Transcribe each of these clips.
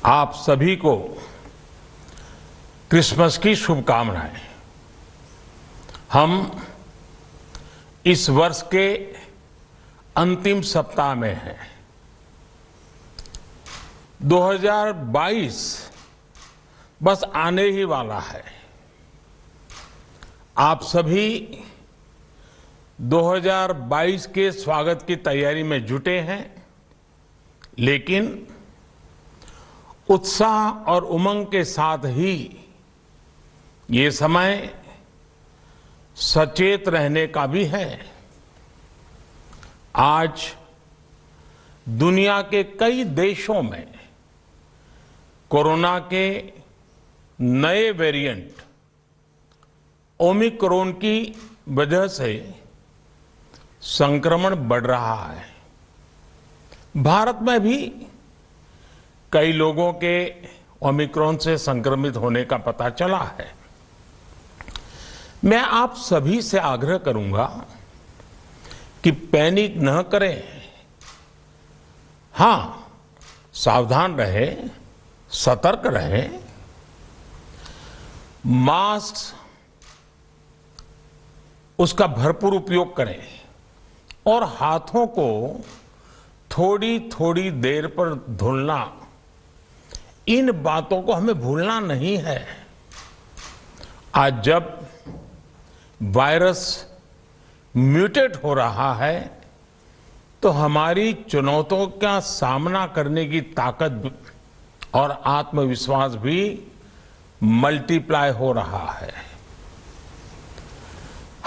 आप सभी को क्रिसमस की शुभकामनाएं। हम इस वर्ष के अंतिम सप्ताह में हैं। 2022 बस आने ही वाला है। आप सभी 2022 के स्वागत की तैयारी में जुटे हैं, लेकिन उत्साह और उमंग के साथ ही ये समय सचेत रहने का भी है। आज दुनिया के कई देशों में कोरोना के नए वेरिएंट ओमिक्रॉन की वजह से संक्रमण बढ़ रहा है। भारत में भी कई लोगों के ओमिक्रॉन से संक्रमित होने का पता चला है। मैं आप सभी से आग्रह करूंगा कि पैनिक न करें। हां, सावधान रहें, सतर्क रहें, मास्क उसका भरपूर उपयोग करें और हाथों को थोड़ी थोड़ी देर पर धुलना, इन बातों को हमें भूलना नहीं है। आज जब वायरस म्यूटेट हो रहा है तो हमारी चुनौतियों का सामना करने की ताकत और आत्मविश्वास भी मल्टीप्लाई हो रहा है।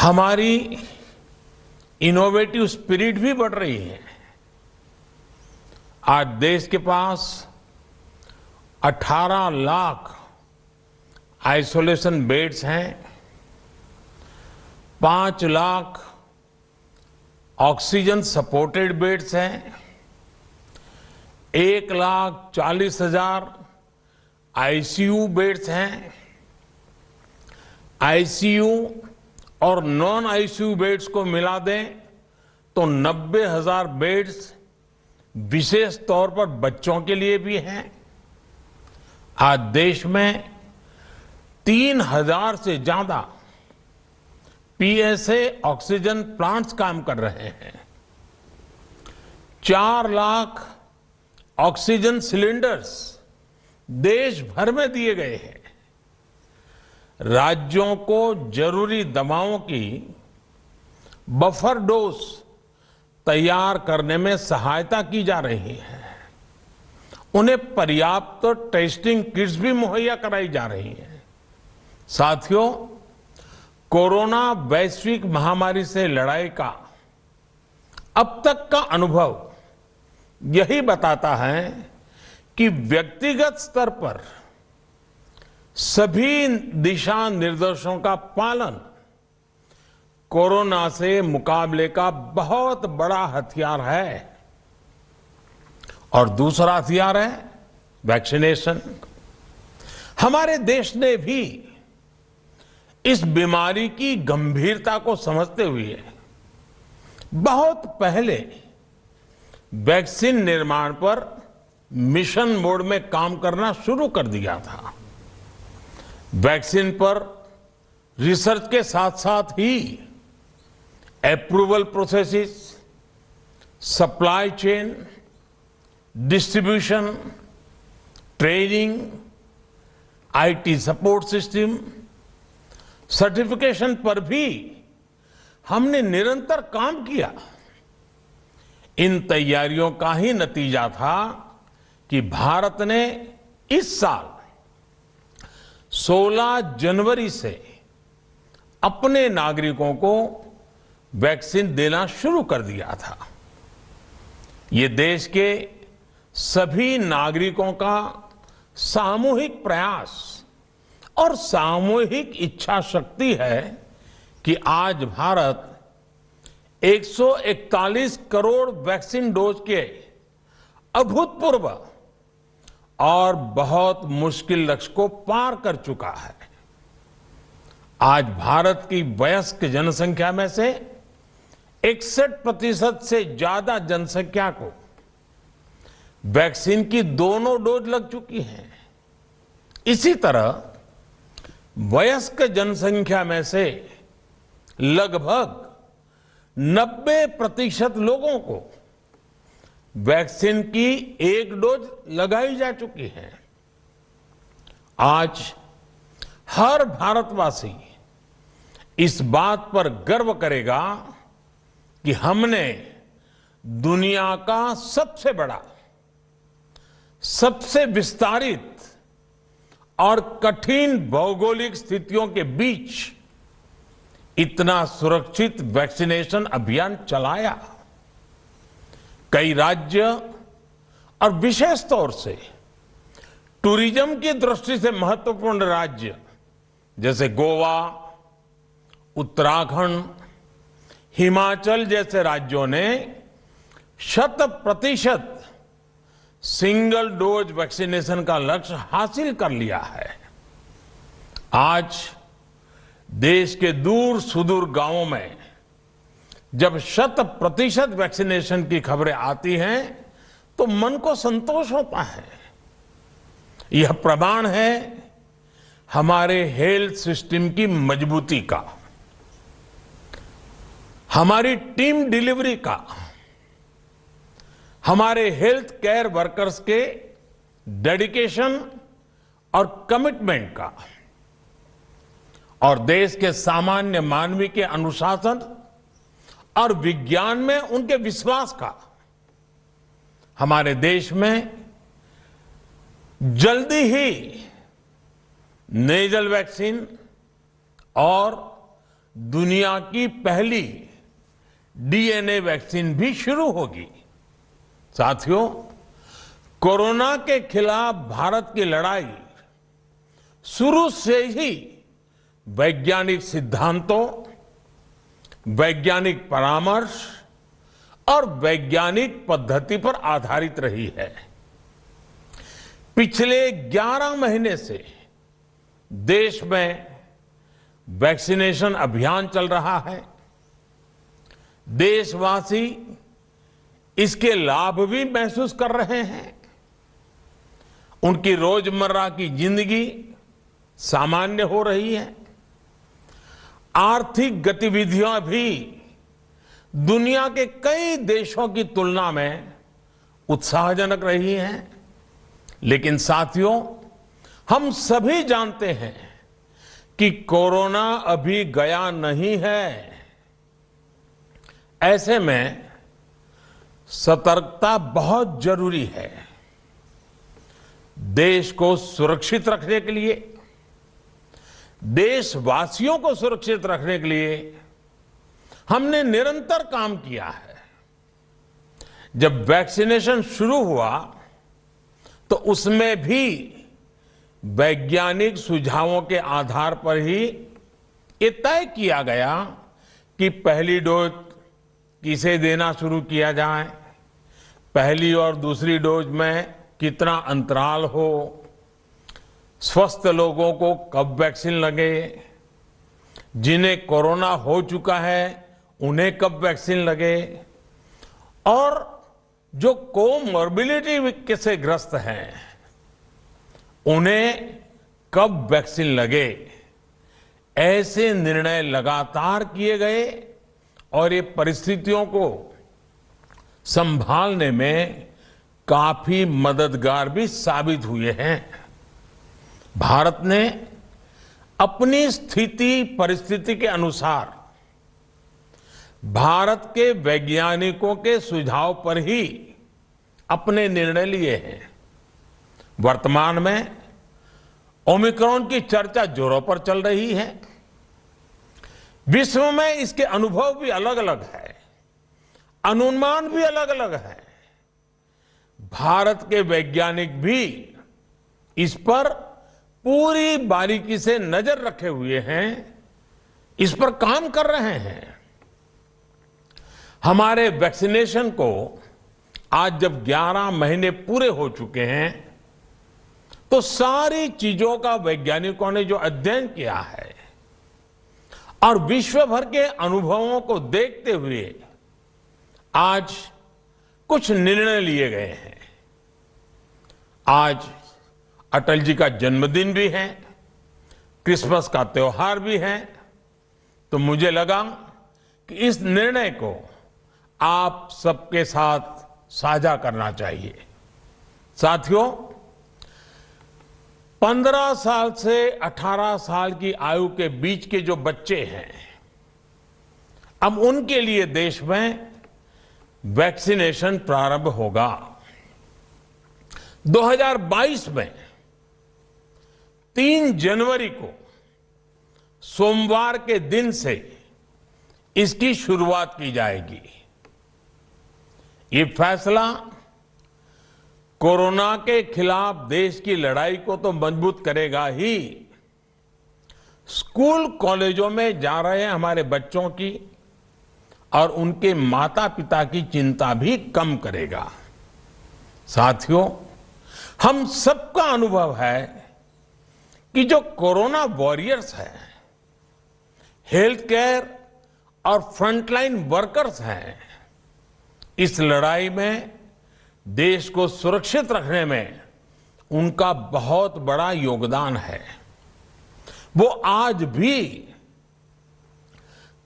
हमारी इनोवेटिव स्पिरिट भी बढ़ रही है। आज देश के पास 18 लाख आइसोलेशन बेड्स हैं, 5 लाख ऑक्सीजन सपोर्टेड बेड्स हैं, 1,40,000 आईसीयू बेड्स हैं। आईसीयू और नॉन आईसीयू बेड्स को मिला दें तो 90,000 बेड्स विशेष तौर पर बच्चों के लिए भी हैं। आज देश में 3,000 से ज्यादा पीएसए ऑक्सीजन प्लांट्स काम कर रहे हैं। 4 लाख ऑक्सीजन सिलेंडर्स देश भर में दिए गए हैं। राज्यों को जरूरी दवाओं की बफर डोज तैयार करने में सहायता की जा रही है। उन्हें पर्याप्त टेस्टिंग किट्स भी मुहैया कराई जा रही हैं। साथियों, कोरोना वैश्विक महामारी से लड़ाई का अब तक का अनुभव यही बताता है कि व्यक्तिगत स्तर पर सभी दिशा निर्देशों का पालन कोरोना से मुकाबले का बहुत बड़ा हथियार है। और दूसरा हथियार है वैक्सीनेशन। हमारे देश ने भी इस बीमारी की गंभीरता को समझते हुए बहुत पहले वैक्सीन निर्माण पर मिशन मोड में काम करना शुरू कर दिया था। वैक्सीन पर रिसर्च के साथ साथ ही approval processes, supply chain, distribution, training, IT support system, certification पर भी हमने निरंतर काम किया। इन तैयारियों का ही नतीजा था कि भारत ने इस साल 16 जनवरी से अपने नागरिकों को वैक्सीन देना शुरू कर दिया था। ये देश के सभी नागरिकों का सामूहिक प्रयास और सामूहिक इच्छा शक्ति है कि आज भारत 141 करोड़ वैक्सीन डोज के अभूतपूर्व और बहुत मुश्किल लक्ष्य को पार कर चुका है। आज भारत की वयस्क जनसंख्या में से 61% से ज्यादा जनसंख्या को वैक्सीन की दोनों डोज लग चुकी हैं। इसी तरह वयस्क जनसंख्या में से लगभग 90% लोगों को वैक्सीन की एक डोज लगाई जा चुकी है। आज हर भारतवासी इस बात पर गर्व करेगा कि हमने दुनिया का सबसे बड़ा, सबसे विस्तारित और कठिन भौगोलिक स्थितियों के बीच इतना सुरक्षित वैक्सीनेशन अभियान चलाया। कई राज्य और विशेष तौर से टूरिज्म की दृष्टि से महत्वपूर्ण राज्य जैसे गोवा, उत्तराखंड, हिमाचल जैसे राज्यों ने 100% सिंगल डोज वैक्सीनेशन का लक्ष्य हासिल कर लिया है। आज देश के दूर सुदूर गांवों में जब 100% वैक्सीनेशन की खबरें आती हैं तो मन को संतोष होता है। यह प्रमाण है हमारे हेल्थ सिस्टम की मजबूती का, हमारी टीम डिलीवरी का, हमारे हेल्थ केयर वर्कर्स के डेडिकेशन और कमिटमेंट का, और देश के सामान्य मानवी के अनुशासन और विज्ञान में उनके विश्वास का। हमारे देश में जल्दी ही नेजल वैक्सीन और दुनिया की पहली डीएनए वैक्सीन भी शुरू होगी। साथियों, कोरोना के खिलाफ भारत की लड़ाई शुरू से ही वैज्ञानिक सिद्धांतों, वैज्ञानिक परामर्श और वैज्ञानिक पद्धति पर आधारित रही है। पिछले 11 महीने से देश में वैक्सीनेशन अभियान चल रहा है। देशवासी इसके लाभ भी महसूस कर रहे हैं। उनकी रोजमर्रा की जिंदगी सामान्य हो रही है। आर्थिक गतिविधियां भी दुनिया के कई देशों की तुलना में उत्साहजनक रही हैं। लेकिन साथियों, हम सभी जानते हैं कि कोरोना अभी गया नहीं है। ऐसे में सतर्कता बहुत जरूरी है। देश को सुरक्षित रखने के लिए, देशवासियों को सुरक्षित रखने के लिए हमने निरंतर काम किया है। जब वैक्सीनेशन शुरू हुआ तो उसमें भी वैज्ञानिक सुझावों के आधार पर ही ये तय किया गया कि पहली डोज किसे देना शुरू किया जाए, पहली और दूसरी डोज में कितना अंतराल हो, स्वस्थ लोगों को कब वैक्सीन लगे, जिन्हें कोरोना हो चुका है उन्हें कब वैक्सीन लगे, और जो कोमॉर्बिडिटी से ग्रस्त हैं उन्हें कब वैक्सीन लगे। ऐसे निर्णय लगातार किए गए और ये परिस्थितियों को संभालने में काफी मददगार भी साबित हुए हैं। भारत ने अपनी स्थिति परिस्थिति के अनुसार भारत के वैज्ञानिकों के सुझाव पर ही अपने निर्णय लिए हैं। वर्तमान में ओमिक्रॉन की चर्चा जोरों पर चल रही है। विश्व में इसके अनुभव भी अलग अलग है, अनुमान भी अलग अलग है। भारत के वैज्ञानिक भी इस पर पूरी बारीकी से नजर रखे हुए हैं, इस पर काम कर रहे हैं। हमारे वैक्सीनेशन को आज जब 11 महीने पूरे हो चुके हैं तो सारी चीजों का वैज्ञानिकों ने जो अध्ययन किया है और विश्व भर के अनुभवों को देखते हुए आज कुछ निर्णय लिए गए हैं। आज अटल जी का जन्मदिन भी है, क्रिसमस का त्योहार भी है, तो मुझे लगा कि इस निर्णय को आप सबके साथ साझा करना चाहिए। साथियों, 15 साल से 18 साल की आयु के बीच के जो बच्चे हैं, अब उनके लिए देश में वैक्सीनेशन प्रारंभ होगा। 2022 में 3 जनवरी को सोमवार के दिन से इसकी शुरुआत की जाएगी। ये फैसला कोरोना के खिलाफ देश की लड़ाई को तो मजबूत करेगा ही, स्कूल कॉलेजों में जा रहे हमारे बच्चों की और उनके माता पिता की चिंता भी कम करेगा। साथियों, हम सबका अनुभव है कि जो कोरोना वॉरियर्स हैं, हेल्थ केयर और फ्रंटलाइन वर्कर्स हैं, इस लड़ाई में देश को सुरक्षित रखने में उनका बहुत बड़ा योगदान है। वो आज भी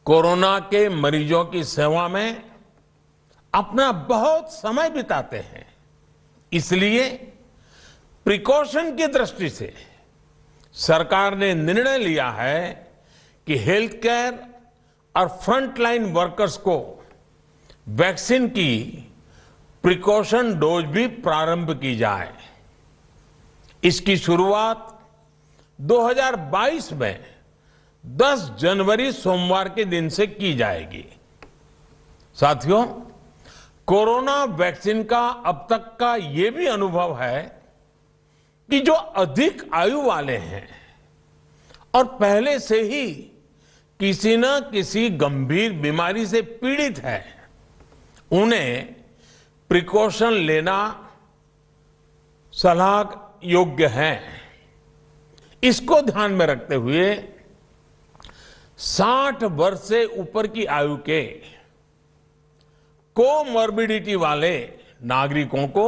कोरोना के मरीजों की सेवा में अपना बहुत समय बिताते हैं। इसलिए प्रिकॉशन की दृष्टि से सरकार ने निर्णय लिया है कि हेल्थ केयर और फ्रंटलाइन वर्कर्स को वैक्सीन की प्रिकॉशन डोज भी प्रारंभ की जाए। इसकी शुरुआत 2022 में 10 जनवरी सोमवार के दिन से की जाएगी। साथियों, कोरोना वैक्सीन का अब तक का ये भी अनुभव है कि जो अधिक आयु वाले हैं और पहले से ही किसी न किसी गंभीर बीमारी से पीड़ित है, उन्हें प्रिकॉशन लेना सलाह योग्य है। इसको ध्यान में रखते हुए 60 वर्ष से ऊपर की आयु के कोमॉर्बिडिटी वाले नागरिकों को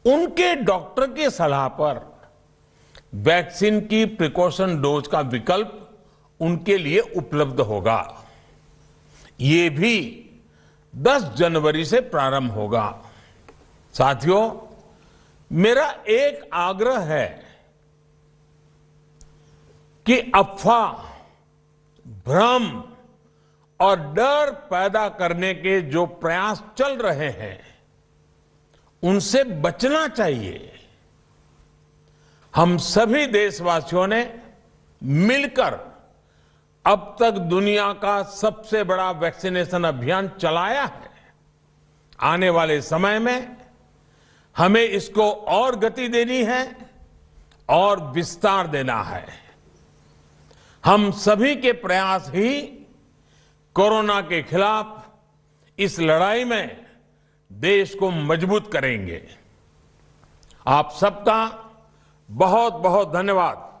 उनके डॉक्टर की सलाह पर वैक्सीन की प्रिकॉशन डोज का विकल्प उनके लिए उपलब्ध होगा। ये भी 10 जनवरी से प्रारंभ होगा। साथियों, मेरा एक आग्रह है कि अफवाह, भ्रम और डर पैदा करने के जो प्रयास चल रहे हैं, उनसे बचना चाहिए। हम सभी देशवासियों ने मिलकर अब तक दुनिया का सबसे बड़ा वैक्सीनेशन अभियान चलाया है। आने वाले समय में हमें इसको और गति देनी है और विस्तार देना है। हम सभी के प्रयास ही कोरोना के खिलाफ इस लड़ाई में देश को मजबूत करेंगे। आप सबका बहुत बहुत धन्यवाद।